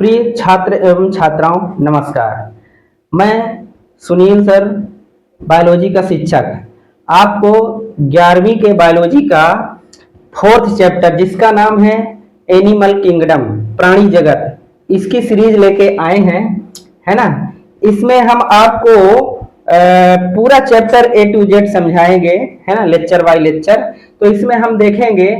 प्रिय छात्र एवं छात्राओं, नमस्कार। मैं सुनील सर, बायोलॉजी का शिक्षक, आपको 11वीं के बायोलॉजी का 4th चैप्टर जिसका नाम है एनिमल किंगडम, प्राणी जगत, इसकी सीरीज लेके आए हैं, है ना। इसमें हम आपको पूरा चैप्टर A to Z समझाएंगे, है ना, लेक्चर बाय लेक्चर। तो इसमें हम देखेंगे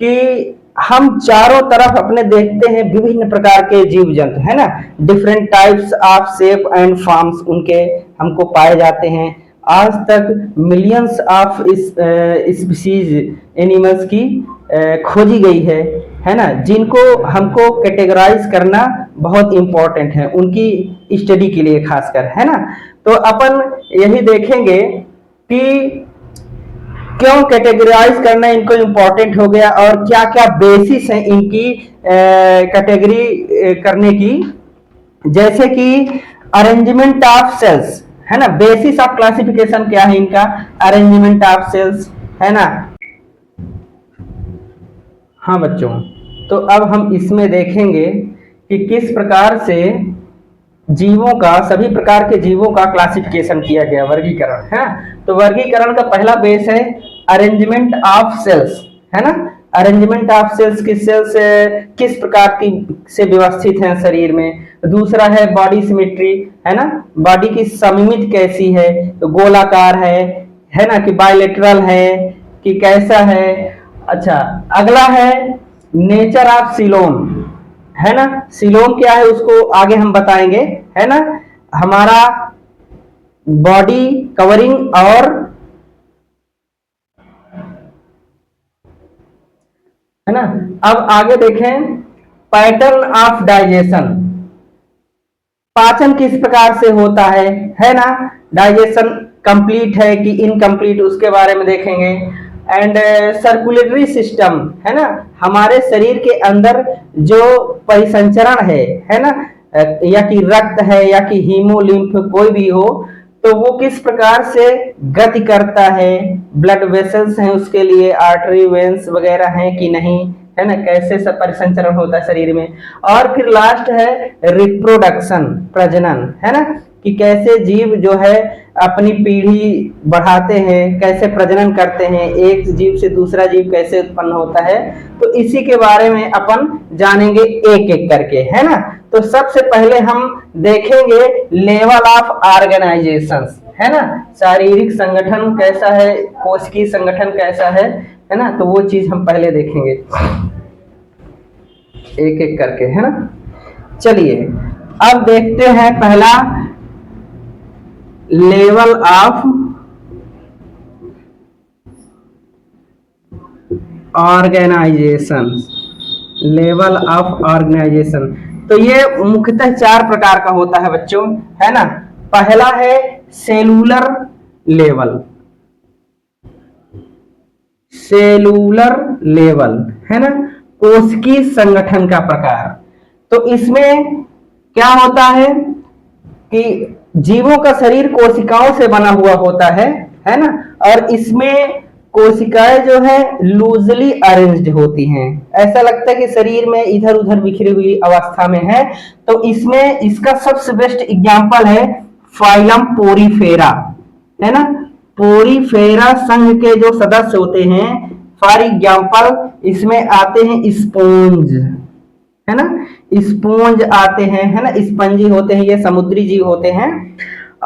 कि हम चारों तरफ अपने देखते हैं विभिन्न प्रकार के जीव जंतु, है ना, different types of shape and forms उनके हमको पाए जाते हैं। आज तक मिलियंस ऑफ स्पीशीज एनिमल्स की खोजी गई है ना, जिनको हमको कैटेगराइज करना बहुत इंपॉर्टेंट है उनकी स्टडी के लिए खासकर, है ना। तो अपन यही देखेंगे कि क्यों कैटेगराइज करना इनको इम्पोर्टेंट हो गया और क्या क्या बेसिस है इनकी कैटेगरी करने की, जैसे कि अरेंजमेंट ऑफ सेल्स, है ना। बेसिस ऑफ क्लासिफिकेशन क्या है इनका, अरेंजमेंट ऑफ सेल्स, है ना। हाँ बच्चों, तो अब हम इसमें देखेंगे कि किस प्रकार से जीवों का, सभी प्रकार के जीवों का क्लासिफिकेशन किया गया, वर्गीकरण, है। तो वर्गीकरण का पहला बेस है अरेंजमेंट ऑफ सेल्स, है ना। अरेंजमेंट ऑफ सेल्स की सेल्स किस प्रकार की से व्यवस्थित हैं शरीर में। दूसरा है बॉडी सिमेट्री, है ना, बॉडी की सममित कैसी है, तो गोलाकार है ना, कि बायलेटरल है कि कैसा है। अच्छा, अगला है नेचर ऑफ सीलोम, है ना। सीलोम क्या है उसको आगे हम बताएंगे, है ना। हमारा बॉडी कवरिंग और, है ना। अब आगे देखें पैटर्न ऑफ डाइजेशन, पाचन किस प्रकार से होता है ना। डाइजेशन कंप्लीट है कि इनकम्प्लीट, उसके बारे में देखेंगे। एंड सर्कुलेटरी सिस्टम, है ना, हमारे शरीर के अंदर जो परिसंचरण है ना, या कि रक्त है या कि हीमोलिम्फ कोई भी हो, तो वो किस प्रकार से गति करता है, ब्लड वेसल्स हैं उसके लिए, आर्टरी वेन्स वगैरह हैं कि नहीं, है ना, कैसे सब परिसंचरण होता है शरीर में। और फिर लास्ट है रिप्रोडक्शन, प्रजनन, है ना, कि कैसे जीव जो है अपनी पीढ़ी बढ़ाते हैं, कैसे प्रजनन करते हैं, एक जीव से दूसरा जीव कैसे उत्पन्न होता है। तो इसी के बारे में अपन जानेंगे एक एक करके, है ना। तो सबसे पहले हम देखेंगे लेवल ऑफ ऑर्गेनाइजेशन, है ना, शारीरिक संगठन कैसा है, कोशिकीय संगठन कैसा है ना। तो वो चीज हम पहले देखेंगे एक एक करके, है ना। चलिए अब देखते हैं पहला level of organisation, level of organisation. तो ये मुख्यतः 4 प्रकार का होता है बच्चों, है ना। पहला है सेलुलर लेवल, सेलुलर लेवल, है ना, कोशिकीय संगठन का प्रकार। तो इसमें क्या होता है कि जीवों का शरीर कोशिकाओं से बना हुआ होता है ना, और इसमें कोशिकाएं जो है लूजली अरेंज्ड होती हैं, ऐसा लगता है कि शरीर में इधर उधर बिखरी हुई अवस्था में है। तो इसमें इसका सबसे बेस्ट एग्जांपल है फाइलम पोरीफेरा, है ना। पोरीफेरा संघ के जो सदस्य होते हैं, फॉर एग्जांपल इसमें आते हैं स्पोंज, है ना, स्पोंज आते हैं, है ना, स्पंजी होते हैं, ये समुद्री जीव होते हैं।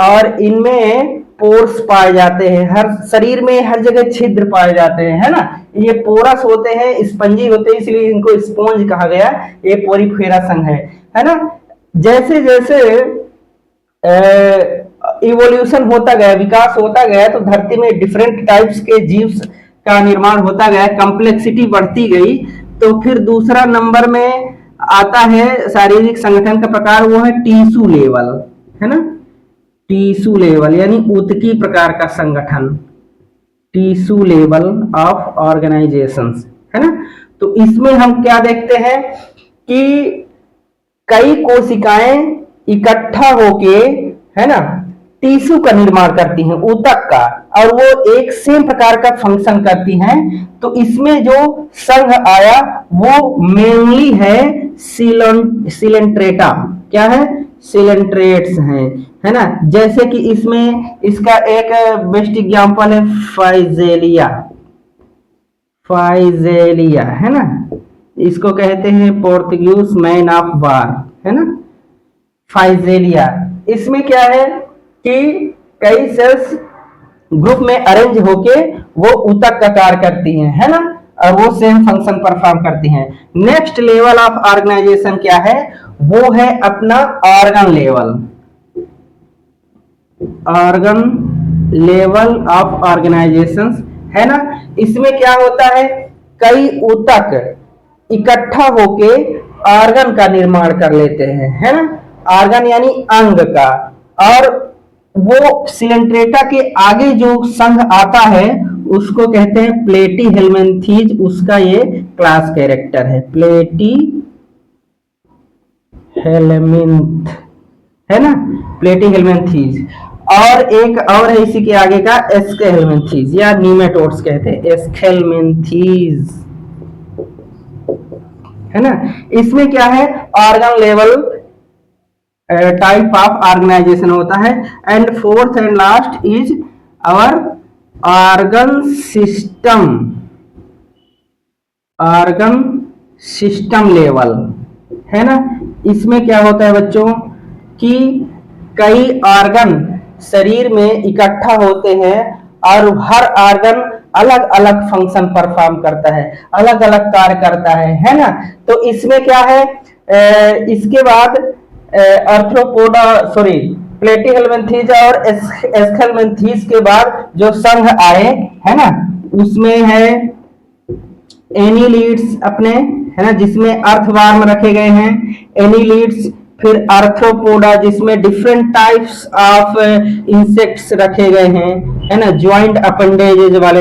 और इनमें पोर्स पाए जाते हैं, हर शरीर में हर जगह छिद्र पाए जाते हैं, है ना। ये पोरस होते हैं, स्पंजी होते हैं, इसलिए इनको स्पोंज कहा गया। ये पोरीफेरा संघ है ना। जैसे जैसे इवोल्यूशन होता गया, विकास होता गया, तो धरती में डिफरेंट टाइप्स के जीव का निर्माण होता गया, कॉम्प्लेक्सिटी बढ़ती गई। तो फिर दूसरा नंबर में आता है शारीरिक संगठन का प्रकार, वो है टिश्यू लेवल, है ना। टिश्यू लेवल यानी ऊतकी प्रकार का संगठन, टिश्यू लेवल ऑफ ऑर्गेनाइजेशन, है ना। तो इसमें हम क्या देखते हैं कि कई कोशिकाएं इकट्ठा होके, है ना, टिश्यू का निर्माण करती हैं, ऊतक का, और वो एक सेम प्रकार का फंक्शन करती हैं। तो इसमें जो संघ आया वो मेनली है सिलेंट्रेटा, क्या है, सिलेंट्रेट्स हैं, है ना। जैसे कि इसमें इसका एक बेस्ट एग्जांपल है फाइजेलिया, फाइजेलिया है ना, इसको कहते हैं पोर्तुगीज मैन ऑफ वार, है ना, फाइजेलिया। इसमें क्या है कि कई सेल्स ग्रुप में अरेंज होके वो ऊतक का कार्य करती हैं, है ना, और वो सेम फंक्शन परफॉर्म करती हैं। नेक्स्ट लेवल ऑफ ऑर्गेनाइजेशन क्या है, वो है अपना organ level, organ level of organisation, है ना। इसमें क्या होता है, कई ऊतक इकट्ठा होके ऑर्गन का निर्माण कर लेते हैं, है ना, ऑर्गन यानी अंग का। और वो सिलेंट्रेटा के आगे जो संघ आता है उसको कहते हैं प्लेटी हेलमिंथीज, उसका ये क्लास कैरेक्टर है, प्लेटी हेलमिंथ, है ना, प्लेटी हेलमिंथीज। और एक और है इसी के आगे का एस्केलमिंथीज या नीमेटोड्स कहते हैं, एस्केलमिंथीज, है ना। इसमें क्या है, organ level type of organisation होता है। And fourth and last is our organ system, organ system level, है ना। इसमें क्या होता है बच्चों कि कई ऑर्गन शरीर में इकट्ठा होते हैं और हर ऑर्गन अलग अलग फंक्शन परफॉर्म करता है, अलग अलग कार्य करता है ना। तो इसमें क्या है, इसके बाद आर्थ्रोपोडा सॉरी प्लेटीहेलमिंथीज और एस्केलमिंथीज के बाद जो संघ आए, है ना, उसमें है एनीलिड्स अपने, है ना, जिसमें अर्थवार्म रखे गए हैं, एनीलिड्स। फिर आर्थ्रोपोडा जिसमें डिफरेंट टाइप्स ऑफ इंसेक्ट्स रखे गए हैं, है ना, ज्वाइंट अपेंडेजेज वाले,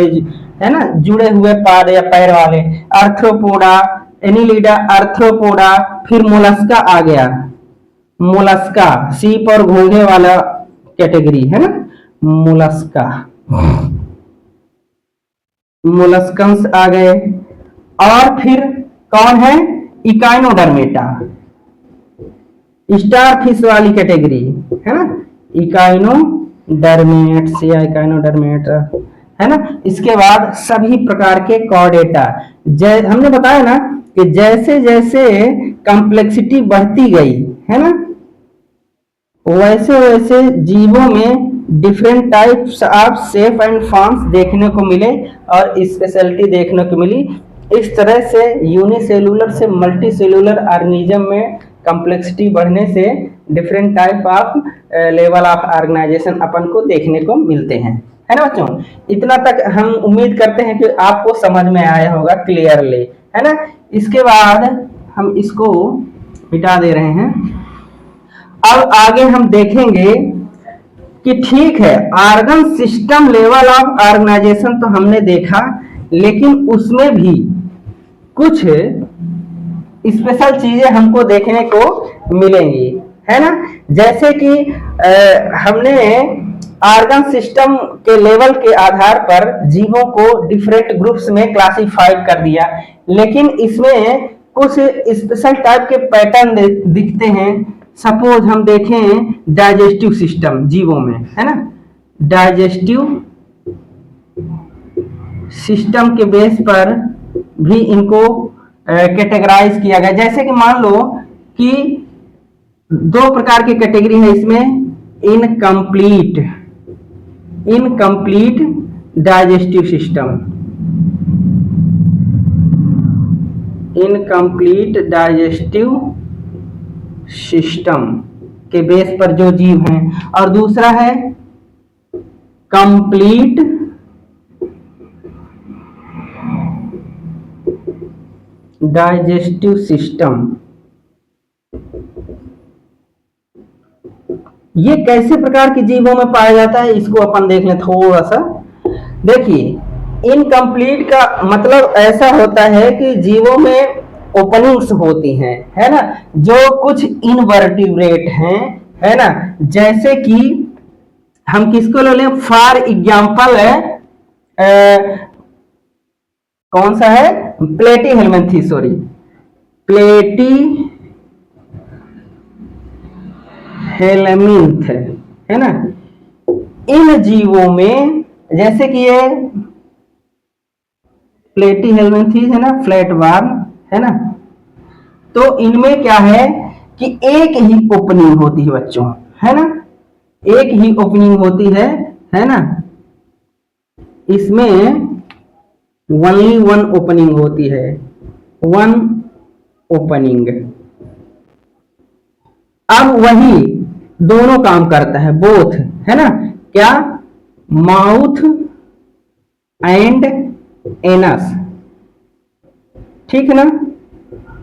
है ना, जुड़े हुए पाद या पैर वाले, आर्थ्रोपोडा, एनीलिडा, आर्थ्रोपोडा। फिर मोलस्का आ गया, मोलस्का सीप और घोंघे वाला कैटेगरी, है ना, मोलस्का, मोलस्कंस आ गए। और फिर कौन है, इकाइनोडर्मेटा, स्टार फिश वाली कैटेगरी, है ना, इकाइनोडर्मेट्स या इकाइनोडर्मेट, है ना। इसके बाद सभी प्रकार के कॉर्डेटा, हमने बताया ना कि जैसे जैसे कॉम्प्लेक्सिटी बढ़ती गई, है ना, वैसे वैसे जीवों में different types of shape and forms देखने को मिले और स्पेशलिटी देखने को मिली। इस तरह से यूनिसेलुलर से मल्टी सेलुलर ऑर्गेनिज्म में कॉम्प्लेक्सिटी बढ़ने से different type of level of organization अपन को देखने को मिलते हैं, है ना बच्चों। इतना तक हम उम्मीद करते हैं कि आपको समझ में आया होगा क्लियरली, है ना। इसके बाद हम इसको मिटा दे रहे हैं। अब आगे हम देखेंगे कि ठीक है, organ system level of organisation तो हमने देखा, लेकिन उसमें भी कुछ स्पेशल चीजें हमको देखने को मिलेंगी, है ना। जैसे कि हमने ऑर्गन सिस्टम के लेवल के आधार पर जीवों को डिफरेंट ग्रुप्स में क्लासिफाइड कर दिया, लेकिन इसमें कुछ स्पेशल टाइप के पैटर्न दिखते हैं। सपोज हम देखें डाइजेस्टिव सिस्टम जीवों में, है ना, डाइजेस्टिव सिस्टम के बेस पर भी इनको कैटेगराइज किया गया। जैसे कि मान लो कि दो प्रकार की कैटेगरी है इसमें, incomplete digestive system, incomplete digestive system के बेस पर जो जीव हैं, और दूसरा है कंप्लीट डाइजेस्टिव सिस्टम। ये कैसे प्रकार के जीवों में पाया जाता है, इसको अपन देख लें थोड़ा सा। देखिए, इनकम्प्लीट का मतलब ऐसा होता है कि जीवों में ओपनिंग्स होती हैं, है ना, जो कुछ इनवर्टिब्रेट हैं, है ना। जैसे कि हम किसको ले लें, फॉर एग्जाम्पल कौन सा है, प्लेटी हेलमिंथीज, सॉरी प्लेटी हेलमिंथ, है ना। इन जीवों में जैसे कि ये प्लेटी हेलमिंथीज है ना, फ्लैट वार्म, है ना। तो इनमें क्या है कि एक ही ओपनिंग होती है बच्चों, है ना, एक ही ओपनिंग होती है ना। इसमें ओनली वन ओपनिंग होती है, वन ओपनिंग। अब वही दोनों काम करता है, बोथ, है ना। क्या? माउथ एंड एनस, ठीक है ना।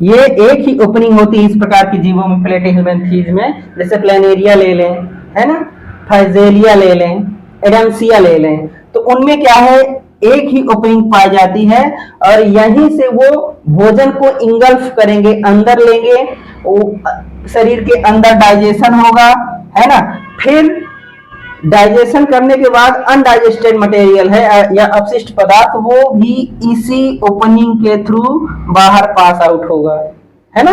ये एक ही ओपनिंग होती है इस प्रकार की जीवों में, प्लेटिहेल्मिंथीज में। जैसे प्लेनेरिया ले लें, है ना, फाइजेलिया ले लें, एडम्सिया ले लें, तो उनमें क्या है, एक ही ओपनिंग पाई जाती है और यहीं से वो भोजन को इंगल्फ करेंगे, अंदर लेंगे, शरीर के अंदर डाइजेशन होगा, है ना। फिर डाइजेशन करने के बाद अनडाइजेस्टेड मटेरियल है या अपशिष्ट पदार्थ, वो भी इसी ओपनिंग के थ्रू बाहर पास आउट होगा, है ना।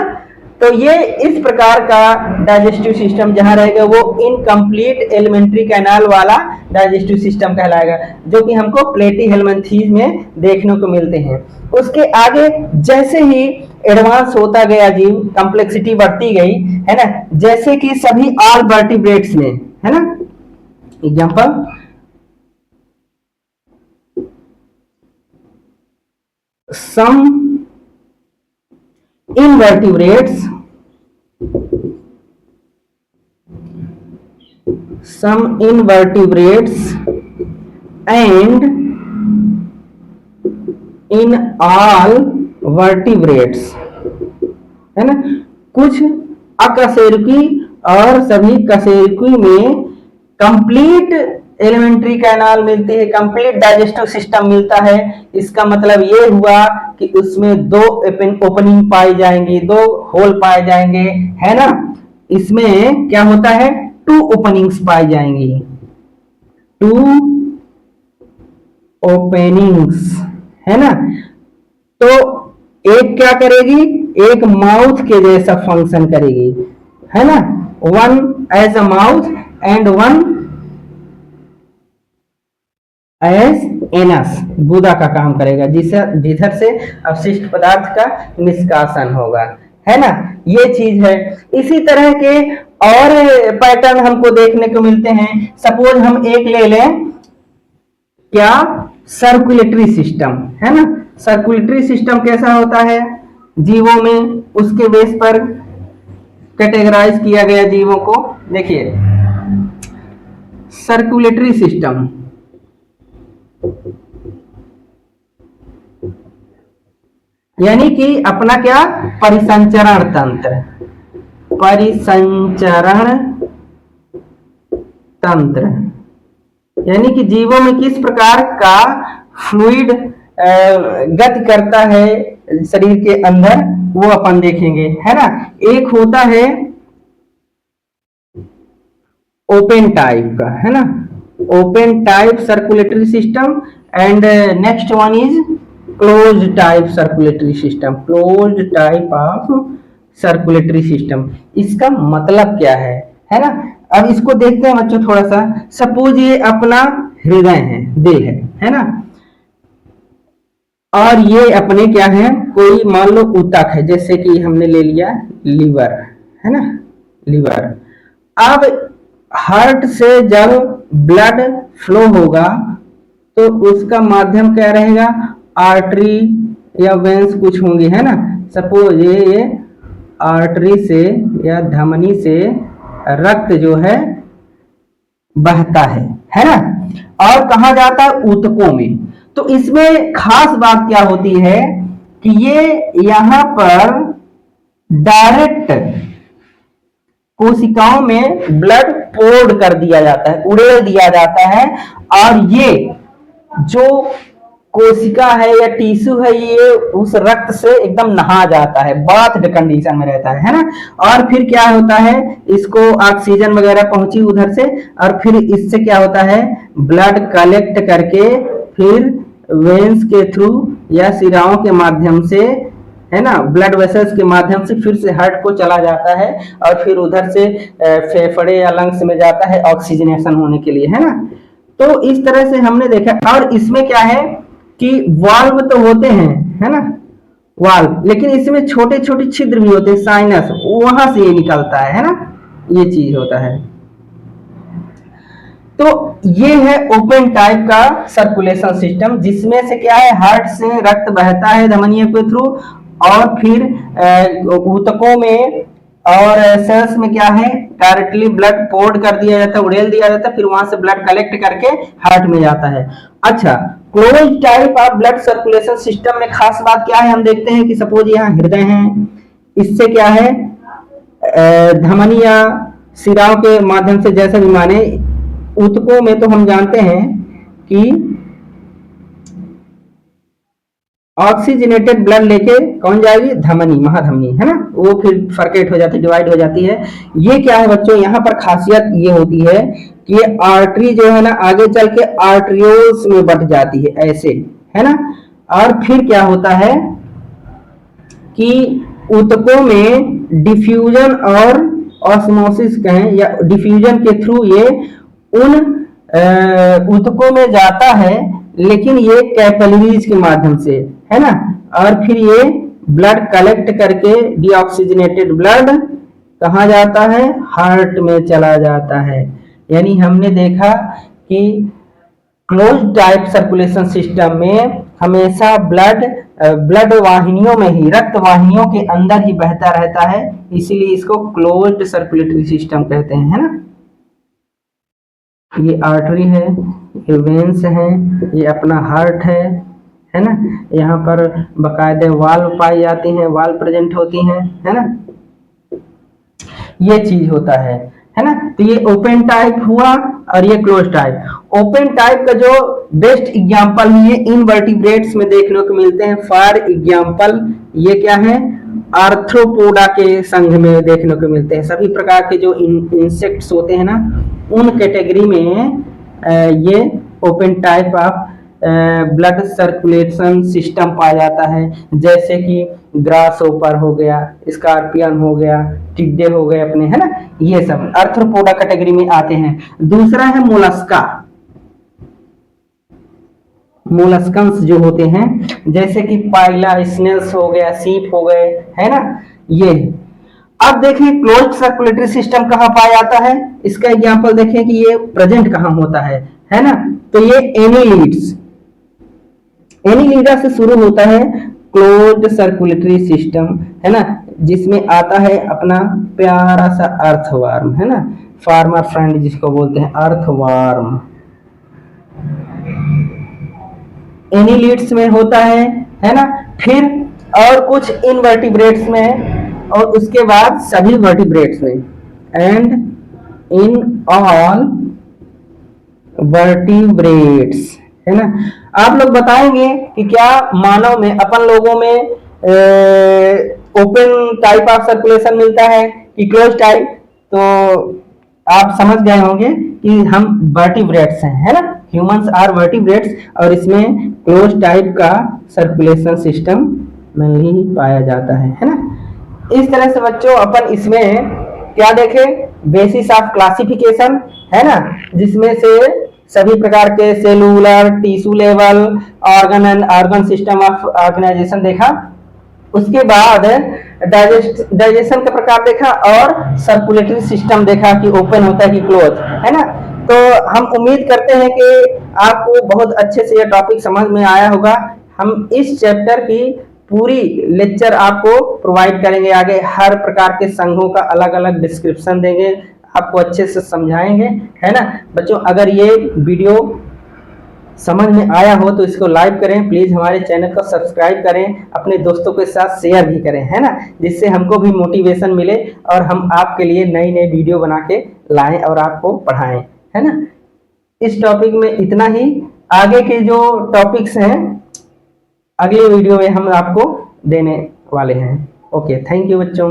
तो ये इस प्रकार का डाइजेस्टिव सिस्टम जहां रहेगा वो इनकम्प्लीट एलिमेंट्री कैनाल वाला डाइजेस्टिव सिस्टम कहलाएगा, जो कि हमको प्लेटिहेल्मिंथीज में देखने को मिलते हैं। उसके आगे जैसे ही एडवांस होता गया जीव, कॉम्प्लेक्सिटी बढ़ती गई, है ना, जैसे कि सभी ऑल वर्टिब्रेट्स में, है ना। Example, some invertebrates and in all vertebrates, है ना। कुछ अकशेरुकी और सभी कशेरुकी में कंप्लीट एलिमेंट्री कैनाल मिलती है, कंप्लीट डाइजेस्टिव सिस्टम मिलता है। इसका मतलब ये हुआ कि उसमें दो ओपनिंग पाई जाएंगी, दो होल पाए जाएंगे, है ना। इसमें क्या होता है, टू ओपनिंग्स पाई जाएंगी, टू ओपनिंग्स, है ना। तो एक क्या करेगी, एक माउथ के जैसा फंक्शन करेगी, है ना, one as a mouth and one as anus, गुदा का काम करेगा, जिधर से अपशिष्ट पदार्थ का निष्कासन होगा, है ना। ये चीज है। इसी तरह के और पैटर्न हमको देखने को मिलते हैं। सपोज हम एक ले लें, क्या, सर्कुलेटरी सिस्टम, है ना। सर्कुलेटरी सिस्टम कैसा होता है जीवों में, उसके बेस पर कैटेगराइज किया गया जीवों को। देखिए, सर्कुलेटरी सिस्टम यानी कि अपना क्या, परिसंचरण तंत्र, परिसंचरण तंत्र, यानी कि जीवों में किस प्रकार का फ्लूइड गति करता है शरीर के अंदर, वो अपन देखेंगे, है ना। एक होता है ओपन टाइप का, है ना, open type circulatory system, and next one is closed type circulatory system, closed type of circulatory system. इसका मतलब क्या है ना। अब इसको देखते हैं बच्चों थोड़ा सा। सपोज ये अपना हृदय है, देह है ना, और ये अपने क्या है, कोई मान लो ऊतक है, जैसे कि हमने ले लिया लीवर, है ना, लीवर। अब हार्ट से जब ब्लड फ्लो होगा तो उसका माध्यम क्या रहेगा, आर्टरी या वेंस कुछ होंगी, है ना। सपोज ये आर्टरी से या धमनी से रक्त जो है बहता है ना, और कहा जाता है ऊतकों में। तो इसमें खास बात क्या होती है कि ये यहां पर डायरेक्ट कोशिकाओं में ब्लड पोर्ड कर दिया जाता है, उड़ेल दिया जाता है, और ये जो कोशिका है या टिश्यू है ये उस रक्त से एकदम नहा जाता है, बाथ कंडीशन में रहता है ना। और फिर क्या होता है, इसको ऑक्सीजन वगैरह पहुंची उधर से, और फिर इससे क्या होता है, ब्लड कलेक्ट करके फिर वेन्स के थ्रू या शिराओं के माध्यम से है ना, ब्लड वेसल्स के माध्यम से फिर से हार्ट को चला जाता है और फिर उधर से फेफड़े या लंग्स में जाता है ऑक्सीजनेशन होने के लिए, है ना। तो इस तरह से हमने देखा। और इसमें क्या है कि वाल्व तो होते हैं, है ना, वाल्व, लेकिन इसमें छोटे छोटे छिद्र भी होते हैं, साइनस, वहां से ये निकलता है ना, ये चीज होता है। तो ये है ओपन टाइप का सर्कुलेशन सिस्टम, जिसमें से क्या है, हार्ट से रक्त बहता है धमनियों के थ्रू और फिर ऊतकों में और सेल्स में क्या है, डायरेक्टली ब्लड पोर्ट कर दिया जाता है, उड़ेल दिया जाता है, फिर वहां से ब्लड कलेक्ट करके हार्ट में जाता है। अच्छा, close type of blood circulation system में खास बात क्या है, हम देखते हैं कि सपोज यहाँ हृदय है, इससे क्या है, धमनिया सिराओं के माध्यम से, जैसे भी माने, ऊतकों में तो हम जानते हैं कि ऑक्सीजनेटेड ब्लड लेके कौन जाएगी, धमनी, महाधमनी, है ना, वो फिर फर्केट हो जाती है, डिवाइड हो जाती है। ये क्या है बच्चों, यहाँ पर खासियत ये होती है कि ये आर्टरी जो है ना, आगे चल के आर्टरियोल्स में बट जाती है ऐसे, है ना। और फिर क्या होता है कि ऊतकों में डिफ्यूजन और ऑस्मोसिस कहें या डिफ्यूजन के थ्रू ये उन ऊतकों में जाता है, लेकिन ये कैपिलरीज के माध्यम से, है ना। और फिर ये ब्लड कलेक्ट करके डीऑक्सीजनेटेड ब्लड कहाँ जाता है, हार्ट में चला जाता है। यानी हमने देखा कि क्लोज टाइप सर्कुलेशन सिस्टम में हमेशा ब्लड वाहिनियों में ही, रक्त वाहिनियों के अंदर ही बहता रहता है, इसीलिए इसको क्लोज्ड सर्कुलेटरी सिस्टम कहते हैं, है ना। ये आर्टरी है, ये वेन्स है, ये अपना हार्ट है ना। यहाँ पर बकायदे वाल्व पाई जाती हैं, वाल्व प्रेजेंट होती हैं, है ना। ये चीज होता है ना। तो ये ओपन टाइप हुआ और ये क्लोज टाइप। ओपन टाइप का जो बेस्ट एग्जांपल है इनवर्टिब्रेट्स में देखने को मिलते हैं। फॉर एग्जांपल ये क्या है, आर्थ्रोपोडा के संघ में देखने को मिलते हैं। सभी प्रकार के जो इंसेक्ट्स होते हैं ना, उन कैटेगरी में ये open type of blood circulation system पाया जाता है। जैसे कि ग्रास ओपर हो गया, स्कॉर्पियन हो गया, टिड्डे हो गए अपने, है ना, ये सब आर्थ्रोपोडा कैटेगरी में आते हैं। दूसरा है मोलस्का, मोलस्कन्स जो होते हैं, जैसे कि पाइला, स्नेल्स हो गया, सीप हो गए, है ना, ये। अब देखें क्लोज्ड सर्कुलेटरी सिस्टम कहाँ पाया जाता है, इसका एग्जांपल देखें कि ये प्रेजेंट कहाँ होता है ना। तो ये एनीलिड्स, एनीलिडा से शुरू होता है क्लोज्ड सर्कुलेटरी सिस्टम, है ना, जिसमें आता है अपना प्यारा सा अर्थवर्म, है ना, फार्मर फ्रेंड जिसको बोलते हैं, अर्थवर्म एनीलिड्स में होता है ना। फिर और कुछ इनवर्टिब्रेट्स में और उसके बाद सभी वर्टिब्रेट्स में, एंड इन ऑल वर्टिब्रेट्स, है ना। आप लोग बताएंगे कि क्या मानव में, अपन लोगों में ओपन टाइप ऑफ सर्कुलेशन मिलता है कि क्लोज टाइप। तो आप समझ गए होंगे कि हम वर्टिब्रेट्स हैं, है ना, ह्यूमंस आर वर्टिब्रेट्स, और इसमें क्लोज टाइप का सर्कुलेशन सिस्टम नहीं पाया जाता है ना। इस तरह से बच्चों अपन इसमें क्या देखे, बेसिस ऑफ क्लासिफिकेशन, है ना, जिसमें से सभी प्रकार के cellular, tissue level, organ and organ system of organisation देखा। उसके बाद डाइजेशन का प्रकार देखा और सर्कुलेटरी सिस्टम देखा कि ओपन होता है कि क्लोज, है ना। तो हम उम्मीद करते हैं कि आपको बहुत अच्छे से यह टॉपिक समझ में आया होगा। हम इस चैप्टर की पूरी लेक्चर आपको प्रोवाइड करेंगे आगे, हर प्रकार के संघों का अलग अलग डिस्क्रिप्शन देंगे, आपको अच्छे से समझाएंगे, है ना। बच्चों अगर ये वीडियो समझ में आया हो तो इसको लाइक करें, प्लीज हमारे चैनल को सब्सक्राइब करें, अपने दोस्तों के साथ शेयर भी करें, है ना, जिससे हमको भी मोटिवेशन मिले और हम आपके लिए नई नई वीडियो बना के लाएं और आपको पढ़ाएं, है ना। इस टॉपिक में इतना ही। आगे के जो टॉपिक्स हैं अगले वीडियो में हम आपको देने वाले हैं। ओके, थैंक यू बच्चों।